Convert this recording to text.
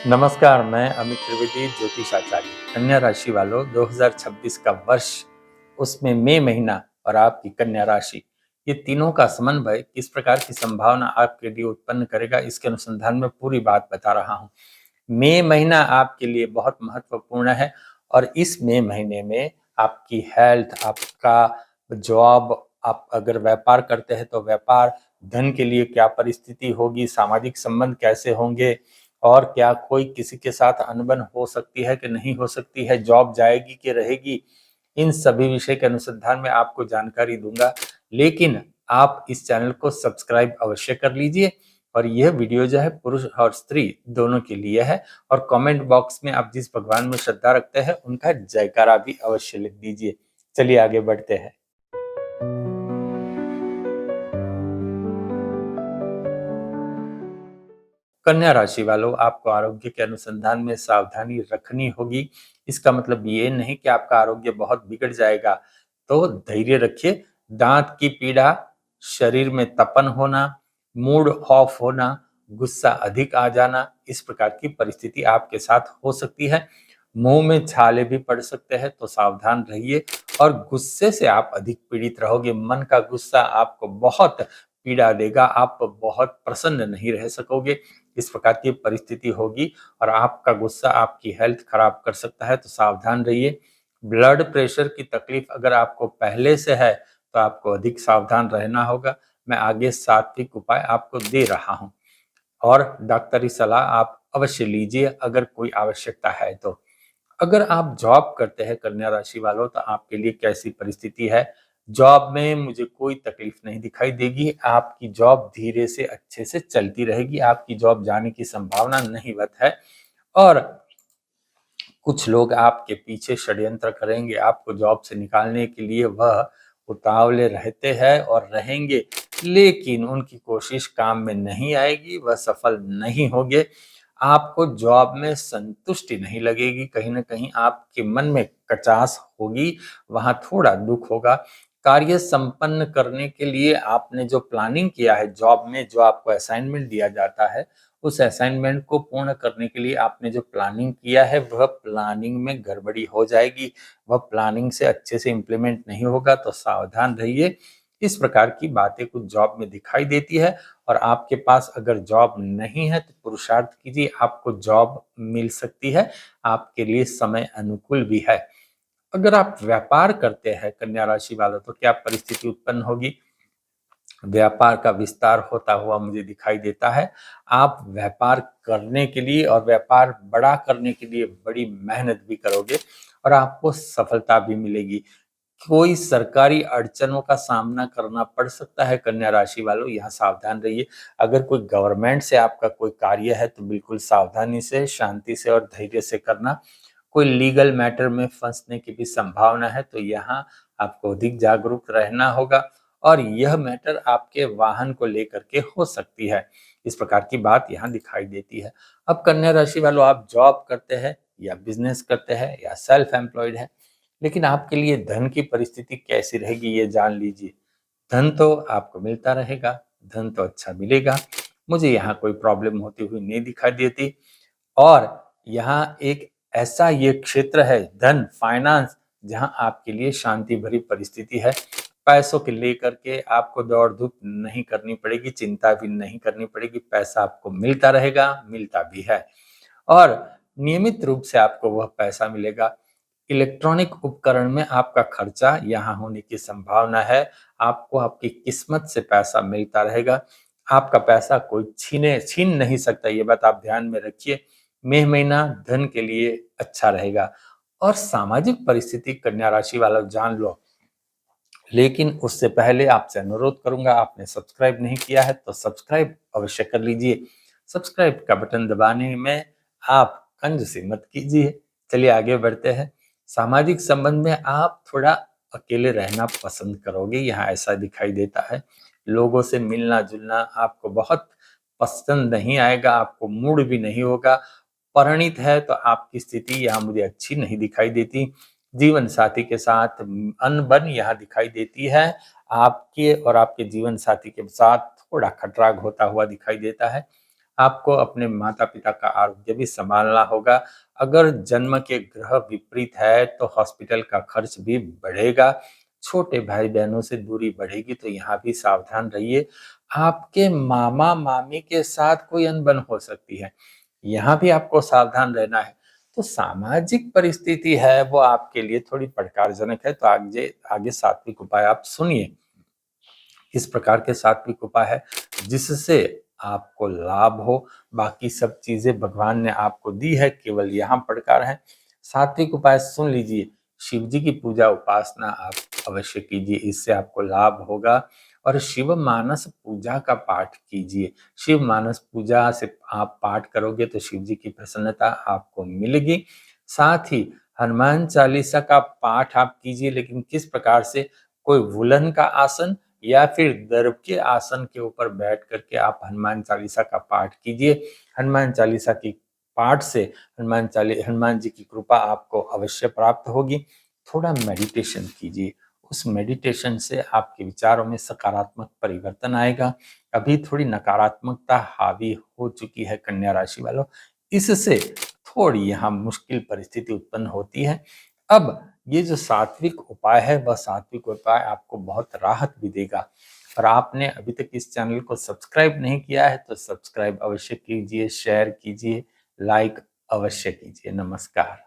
नमस्कार, मैं अमित त्रिवेदी, ज्योतिषाचार्य। कन्या राशि वालों, 2026 का वर्ष, उसमें मई महीना और आपकी कन्या राशि, ये तीनों का समन्वय किस प्रकार की संभावना आपके लिए उत्पन्न करेगा, इसके अनुसंधान में पूरी बात बता रहा हूँ। मई महीना आपके लिए बहुत महत्वपूर्ण है और इस मई महीने में आपकी हेल्थ, आपका जॉब, आप अगर व्यापार करते हैं तो व्यापार, धन के लिए क्या परिस्थिति होगी, सामाजिक संबंध कैसे होंगे और क्या कोई किसी के साथ अनबन हो सकती है कि नहीं हो सकती है, जॉब जाएगी कि रहेगी, इन सभी विषय के अनुसंधान में आपको जानकारी दूंगा। लेकिन आप इस चैनल को सब्सक्राइब अवश्य कर लीजिए और यह वीडियो जो है पुरुष और स्त्री दोनों के लिए है। और कमेंट बॉक्स में आप जिस भगवान में श्रद्धा रखते हैं उनका जयकारा भी अवश्य लिख दीजिए। चलिए आगे बढ़ते हैं। कन्या राशि वालों, आपको आरोग्य के अनुसंधान में सावधानी रखनी होगी। इसका मतलब ये नहीं कि आपका आरोग्य बहुत बिगड़ जाएगा, तो धैर्य रखिए। दांत की पीड़ा, शरीर में तपन होना, मूड ऑफ होना, गुस्सा अधिक आ जाना, इस प्रकार की परिस्थिति आपके साथ हो सकती है। मुंह में छाले भी पड़ सकते हैं, तो सावधान रहिए। और गुस्से से आप अधिक पीड़ित रहोगे। मन का गुस्सा आपको बहुत पीड़ा देगा, आप बहुत प्रसन्न नहीं रह सकोगे। इस प्रकार की परिस्थिति होगी और आपका गुस्सा आपकी हेल्थ खराब कर सकता है, तो सावधान रहिए। ब्लड प्रेशर की तकलीफ अगर आपको पहले से है तो आपको अधिक सावधान रहना होगा। मैं आगे सात्विक उपाय आपको दे रहा हूं और डॉक्टरी सलाह आप अवश्य लीजिए अगर कोई आवश्यकता है तो। अगर आप जॉब करते हैं कन्या राशि वालों, तो आपके लिए कैसी परिस्थिति है? जॉब में मुझे कोई तकलीफ नहीं दिखाई देगी। आपकी जॉब धीरे से अच्छे से चलती रहेगी, आपकी जॉब जाने की संभावना नहींवत है। और कुछ लोग आपके पीछे षड्यंत्र करेंगे आपको जॉब से निकालने के लिए, वह उतावले रहते हैं और रहेंगे, लेकिन उनकी कोशिश काम में नहीं आएगी, वह सफल नहीं होंगे। आपको जॉब में संतुष्टि नहीं लगेगी, कहीं ना कहीं आपके मन में कचास होगी, वहां थोड़ा दुख होगा। कार्य संपन्न करने के लिए आपने जो प्लानिंग किया है, जॉब में जो आपको असाइनमेंट दिया जाता है, उस असाइनमेंट को पूर्ण करने के लिए आपने जो प्लानिंग किया है, वह प्लानिंग में गड़बड़ी हो जाएगी, वह प्लानिंग से अच्छे से इम्प्लीमेंट नहीं होगा, तो सावधान रहिए। इस प्रकार की बातें कुछ जॉब में दिखाई देती है और आपके पास अगर जॉब नहीं है तो पुरुषार्थ कीजिए, आपको जॉब मिल सकती है, आपके लिए समय अनुकूल भी है। अगर आप व्यापार करते हैं कन्या राशि वालों, तो क्या परिस्थिति उत्पन्न होगी? व्यापार का विस्तार होता हुआ मुझे दिखाई देता है। आप व्यापार करने के लिए और व्यापार बड़ा करने के लिए बड़ी मेहनत भी करोगे और आपको सफलता भी मिलेगी। कोई सरकारी अड़चनों का सामना करना पड़ सकता है कन्या राशि वालों, यहाँ सावधान रहिए। अगर कोई गवर्नमेंट से आपका कोई कार्य है तो बिल्कुल सावधानी से, शांति से और धैर्य से करना। कोई लीगल मैटर में फंसने की भी संभावना है, तो यहाँ आपको अधिक जागरूक रहना होगा और यह मैटर आपके वाहन को लेकर के हो सकती है। इस प्रकार की बात यहाँ दिखाई देती है। अब कन्या राशि वालों, आप जॉब करते हैं या बिजनेस करते हैं या सेल्फ एम्प्लॉयड है, लेकिन आपके लिए धन की परिस्थिति कैसी रहेगी ये जान लीजिए। धन तो आपको मिलता रहेगा, धन तो अच्छा मिलेगा, मुझे यहाँ कोई प्रॉब्लम होती हुई नहीं दिखाई देती। और यहाँ एक ऐसा ये क्षेत्र है, धन, फाइनेंस, जहाँ आपके लिए शांति भरी परिस्थिति है। पैसों के लेकर के आपको दौड़ धूप नहीं करनी पड़ेगी, चिंता भी नहीं करनी पड़ेगी, पैसा आपको मिलता रहेगा, मिलता भी है और नियमित रूप से आपको वह पैसा मिलेगा। इलेक्ट्रॉनिक उपकरण में आपका खर्चा यहाँ होने की संभावना है। आपको आपकी किस्मत से पैसा मिलता रहेगा। आपका पैसा कोई छीन नहीं सकता, ये बात आप ध्यान में रखिए। मई महीना धन के लिए अच्छा रहेगा। और सामाजिक परिस्थिति कन्या राशि वालों जान लो, लेकिन उससे पहले आपसे अनुरोध करूंगा, आपने सब्सक्राइब नहीं किया है तो सब्सक्राइब अवश्य कर लीजिए। सब्सक्राइब का बटन दबाने में आप कंजूसी मत कीजिए। चलिए आगे बढ़ते हैं। सामाजिक संबंध में आप थोड़ा अकेले रहना पसंद करोगे, यहाँ ऐसा दिखाई देता है। लोगों से मिलना जुलना आपको बहुत पसंद नहीं आएगा, आपको मूड भी नहीं होगा। परिणित है तो आपकी स्थिति यहाँ मुझे अच्छी नहीं दिखाई देती। जीवन साथी के साथ अनबन यहाँ दिखाई देती है। आपके और आपके जीवन साथी के साथ थोड़ा खटराग होता हुआ दिखाई देता है। आपको अपने माता-पिता का आरोग्य भी सँभालना होगा। अगर जन्म के ग्रह विपरीत है तो हॉस्पिटल का खर्च भी बढ़ेगा। छोटे भाई-बहनों से दूरी बढ़ेगी तो यहाँ भी सावधान रहिए। आपके मामा-मामी के साथ कोई अनबन हो सकती है, यहाँ भी आपको सावधान रहना है। तो सामाजिक परिस्थिति है वो आपके लिए थोड़ी पड़कारजनक है, तो आगे आगे सात्विक उपाय आप सुनिए। इस प्रकार के सात्विक उपाय है जिससे आपको लाभ हो। बाकी सब चीजें भगवान ने आपको दी है, केवल यहाँ पड़कार है। सात्विक उपाय सुन लीजिए। शिव जी की पूजा उपासना आप अवश्य कीजिए, इससे आपको लाभ होगा। और शिव मानस पूजा का पाठ कीजिए। शिव मानस पूजा से आप पाठ करोगे तो शिव जी की प्रसन्नता आपको मिलेगी। साथ ही हनुमान चालीसा का पाठ आप कीजिए, लेकिन किस प्रकार से? कोई वुलन का आसन या फिर दर्भ के आसन के ऊपर बैठ करके आप हनुमान चालीसा का पाठ कीजिए। हनुमान चालीसा की पाठ से हनुमान जी की कृपा आपको अवश्य प्राप्त होगी। थोड़ा मेडिटेशन कीजिए, उस मेडिटेशन से आपके विचारों में सकारात्मक परिवर्तन आएगा। अभी थोड़ी नकारात्मकता हावी हो चुकी है कन्या राशि वालों, इससे थोड़ी यहाँ मुश्किल परिस्थिति उत्पन्न होती है। अब ये जो सात्विक उपाय है वह सात्विक उपाय आपको बहुत राहत भी देगा। और आपने अभी तक इस चैनल को सब्सक्राइब नहीं किया है तो सब्सक्राइब अवश्य कीजिए, शेयर कीजिए, लाइक अवश्य कीजिए। नमस्कार।